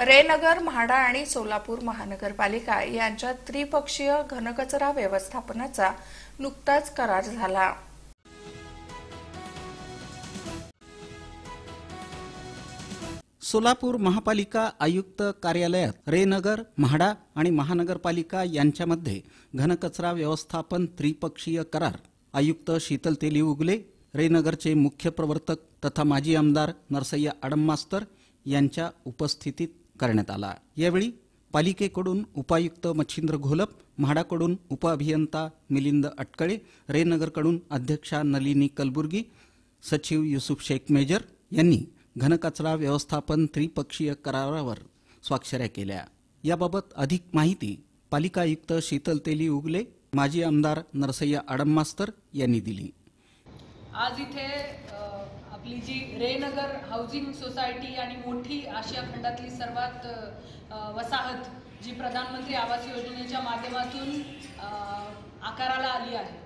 रेनगर, म्हाडा आणि सोलापूर महानगरपालिका यांच्यात त्रिपक्षीय घनकचरा व्यवस्थापनाचा नुकताच करार झाला। सोलापूर महापालिका आयुक्त कार्यालयात रेनगर, म्हाडा आणि महानगरपालिका यांच्यामध्ये घनकचरा व्यवस्थापन त्रिपक्षीय करार आयुक्त शीतल तेली उगले, रेनगरचे मुख्य प्रवर्तक तथा माजी आमदार नरसय्या आडम मास्तर यांच्या उपस्थितीत करण्यात आला। यावेळी पालिकेकडून उपायुक्त मच्छिंद्र घोलप, म्हाडाकडून उपअभियंता मिलिंद अटकळे, रेनगरकडून अध्यक्षा नलिनी कलबुर्गी, सचिव युसुफ शेख मेजर यांनी घनकचरा व्यवस्थापन त्रिपक्षीय करारावर स्वाक्षऱ्या केल्या। याबाबत अधिक माहिती पालिका आयुक्त शीतल तेली उगले, माजी आमदार नरसय्या आडम मास्तर यांनी दिली। आज इथे आपली जी रेनगर हाऊसिंग सोसायटी आणि मोठी आशिया खंडातली सर्वात वसाहत जी प्रधानमंत्री आवास योजनेच्या माध्यमातून आकाराला आली आहे,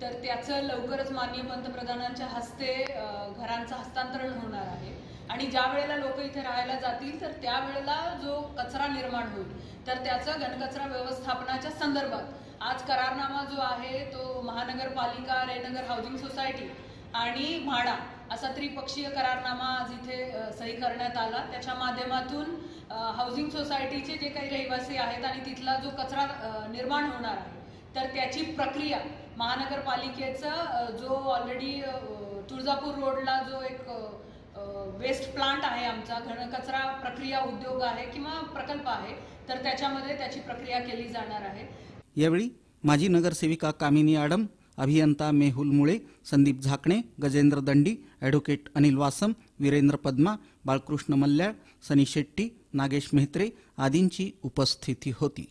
तर त्याचं लवकरच माननीय पंतप्रधानांच्या हस्ते घरांचं हस्तांतरण होणार आहे। आणि ज्या वेळेला लोक इथे राहायला जातील तर त्यावेळेला जो कचरा निर्माण होईल तर त्याचं घनकचरा व्यवस्थापनाच्या संदर्भात आज करारनामा जो आहे तो महानगरपालिका, रेनगर हाऊसिंग सोसायटी आणि म्हाडा असा त्रिपक्षीय करारनामा आज इथे सही करण्यात आला। त्याच्या माध्यमातून हाऊसिंग सोसायटीचे जे काही रहिवासी आहेत आणि तिथला जो कचरा निर्माण होणार आहे तर त्याची प्रक्रिया महानगरपालिकेचा जो ऑलरेडी तुळजापूर रोडला जो एक वेस्ट प्लांट आहे, आमचा घनकचरा प्रक्रिया उद्योग आहे किंवा प्रकल्प आहे, तर त्याच्यामध्ये त्याची प्रक्रिया केली जाणार आहे। यावेळी माजी नगरसेविका कामिनी आडम, अभियंता मेहुल मुळे, संदीप झाकणे, गजेंद्र दंडी, ॲडव्होकेट अनिल वासम, वीरेंद्र पद्मा, बाळकृष्ण मल्ल्याळ, सनी शेट्टी, नागेश मेहत्रे आदींची उपस्थिती होती।